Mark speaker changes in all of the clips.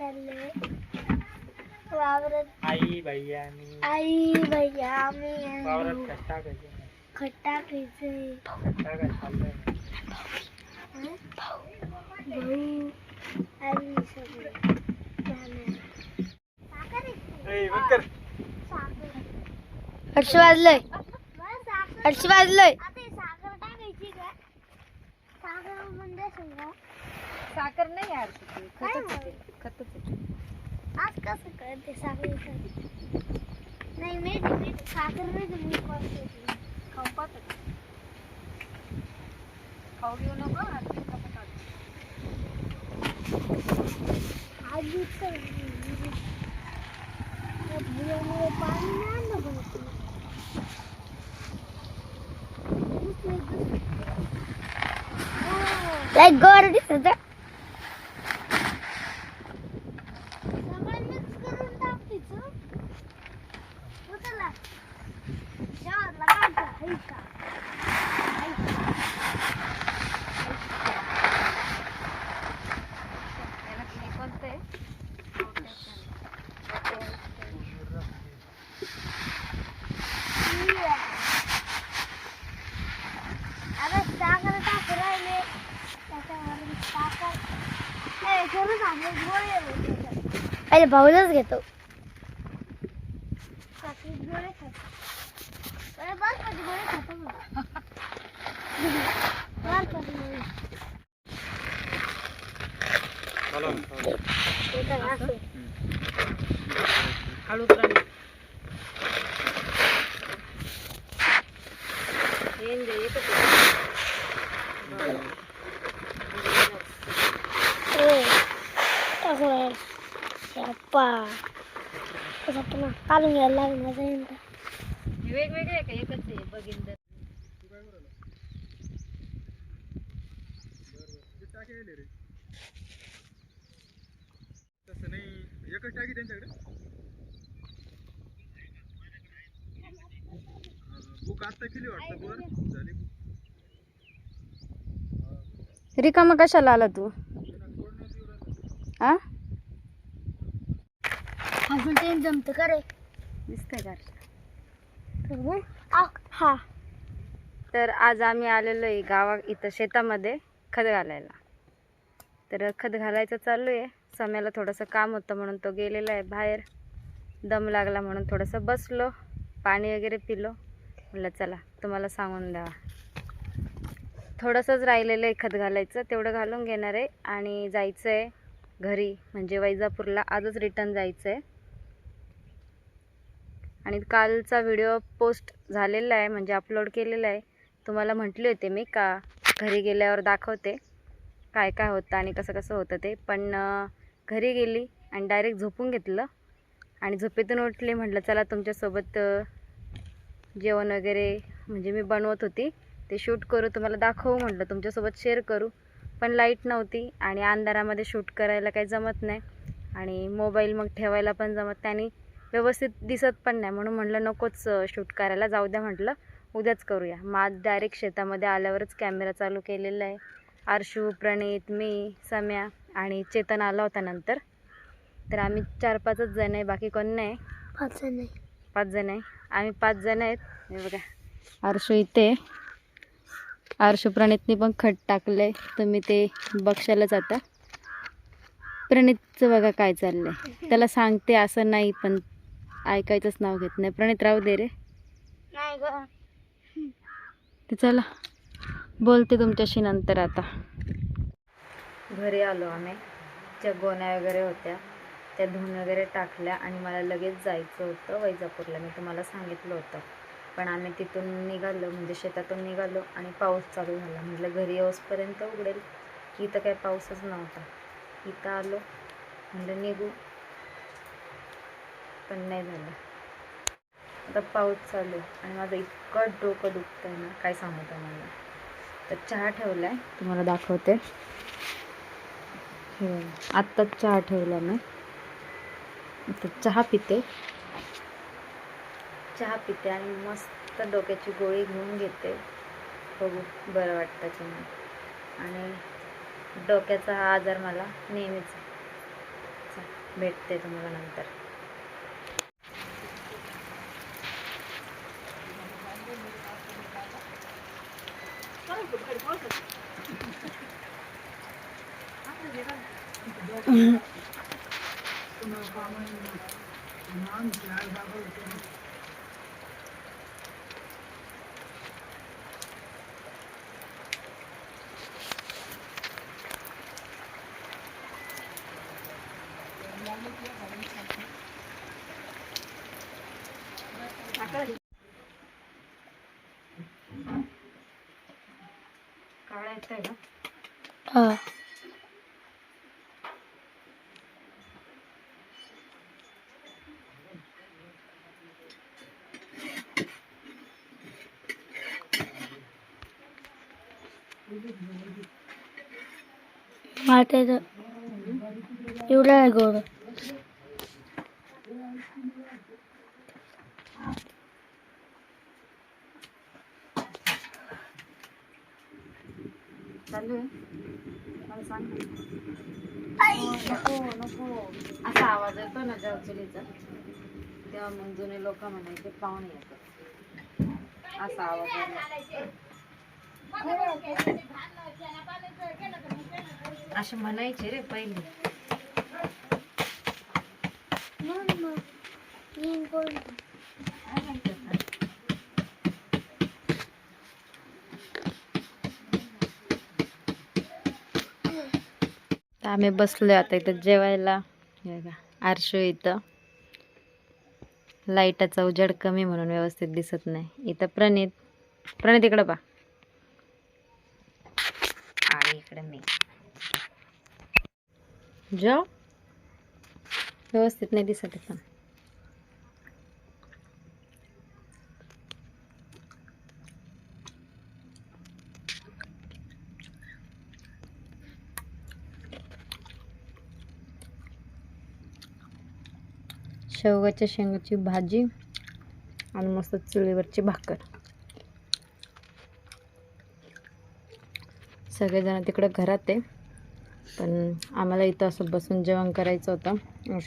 Speaker 1: चालले वावरत
Speaker 2: आई भैया आम्ही वावरत खट्टा खायचे चाललंय
Speaker 1: भाऊ आणि सगळे हर्ष वाजलंय
Speaker 3: साखर नाही यार, खतच
Speaker 1: आज कसं कळते साखर नाही मी साखर नाही
Speaker 3: खाऊ घेऊ नको
Speaker 1: पाणी नाही आणलं गोर दिसत अरे भाऊलाच घेतो
Speaker 3: हळू
Speaker 1: काढून घ्यायला लागेल माझा
Speaker 3: वेगवेगळे आहे का एकच आहे बघिंदर
Speaker 2: तसं नाही एकच टाकी त्यांच्याकडे बुक आता केली वाटतं वर झाली
Speaker 3: रिकामा कशाला आला तू हा
Speaker 1: अजून ते जमतं का रे
Speaker 3: दिसतंय का
Speaker 1: हा
Speaker 3: तर आज आम्ही आलेलो आहे इथं शेतामध्ये खत घालायला. तर खत घालायचं चालू आहे. सम्याला थोडंसं काम होतं म्हणून तो गेलेला आहे बाहेर. दम लागला म्हणून थोडंसं बसलो, पाणी वगैरे पिलो. म्हटलं चला तुम्हाला सांगून द्यावा. थोडंसंच राहिलेलं आहे खत घालायचं, तेवढं घालून घेणार आहे आणि जायचं आहे घरी, म्हणजे वैजापूरला. आजच रिटर्न जायचं आहे. आणि कालचा व्हिडिओ पोस्ट झालेला आहे, म्हणजे अपलोड केलेला आहे. तुम्हाला म्हटले होते मी का घरी गेल्यावर दाखवते काय काय होतं आणि कसं कसं होतं ते. पण घरी गेली आणि डायरेक्ट झोपून घेतलं आणि झोपेतून उठले. म्हटलं चला तुमच्यासोबत जेवण वगैरे म्हणजे मी बनवत होती ते शूट करू, तुम्हाला दाखवू म्हटलं, तुमच्यासोबत शेअर करू. पण लाईट नव्हती आणि अंधारामध्ये शूट करायला काही जमत नाही आणि मोबाईल मग ठेवायला पण जमत नाही आणि व्यवस्थित दिसत पण नाही. म्हणून म्हटलं नकोच शूट करायला, जाऊ द्या म्हटलं उद्याच करूया. मग आज डायरेक्ट शेतामध्ये आल्यावरच कॅमेरा चालू केलेला आहे. आरशू, प्रणित, मी, सम्या आणि चेतन आला होता नंतर. तर आम्ही 4-5च जण आहे, बाकी कोण नाही. 5 जण आहे आम्ही, 5 जण आहेत. हे बघा आरशू इथे, आरशू प्रणितनी पण खत टाकलंय, तुम्ही ते बघशालच आता. प्रणितचं बघा काय चाललंय, त्याला सांगते असं नाही पण ऐकायचंच नाव घेत नाही. प्रणित राहू दे रे.
Speaker 1: नाही ग,
Speaker 3: ते चला बोलते तुमच्याशी नंतर. आता घरी आलो आम्ही, ज्या गोण्या वगैरे होत्या त्या धुवून वगैरे टाकल्या आणि मला लगेच जायचं होतं वैजापूरला. मी तुम्हाला सांगितलं होतं, पण आम्ही तिथून निघालो, म्हणजे शेतातून निघालो आणि पाऊस चालू झाला. म्हटलं घरी येऊसपर्यंत उघडेल. इथं काही पाऊसच नव्हता. इथं आलो म्हटलं निघू, पण नाही झालं. आता पाऊस चालू आहे आणि माझं इतकं डोकं दुखतं आहे ना, काय सांगू तुम्हाला. तर चहा ठेवला आहे, तुम्हाला दाखवते. हे आत्ताच चहा ठेवला मी. आता चहा पिते आणि मस्त डोक्याची गोळी घेऊन घेते. बघू बरं वाटतं की नाही. आणि डोक्याचा हा आजार मला नेहमीच भेटते तुम्हाला नंतर. काळा येतोय का?
Speaker 1: हा. माहिती एवढं आहे गोड.
Speaker 3: चालू आहे मला सांग ना. नको नको असा आवाज येतो ना जेव्हा चुलीचा, तेव्हा मग जुने लोक म्हणायचे पाहुणे येतात, असा आवाज येतो. असे म्हणायचे रे पहिले. आम्ही बसलोय आता इथं जेवायला. आरशू इथं लाईटाचा उजेड कमी म्हणून व्यवस्थित दिसत नाही. इथं प्रणित इकडं पा, आणि इकडे मी. जेव, व्यवस्थित नाही दिसत इथं. शेवगाच्या शेंगाची भाजी आणि मस्त चुलीवरची भाकर. सगळेजण तिकडे घरात आहे, पण आम्हाला इथं असं बसून जेवण करायचं होतं.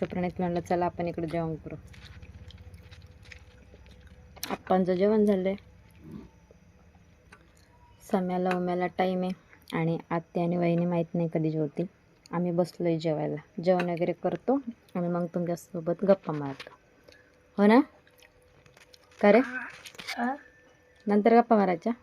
Speaker 3: प्रणित म्हणलं चला आपण इकडे जेवण करू. आप्पांचं जेवण झालंय. सम्याला उम्याला टाईम आहे आणि आत्या आणि वहिनी माहीत नाही कधी जेवतील. आम्ही बसलोय जेवायला. जेवण वगैरे करतो आणि मग तुमच्यासोबत गप्पा मारतो. हो ना? का रे? नंतर गप्पा मारायच्या.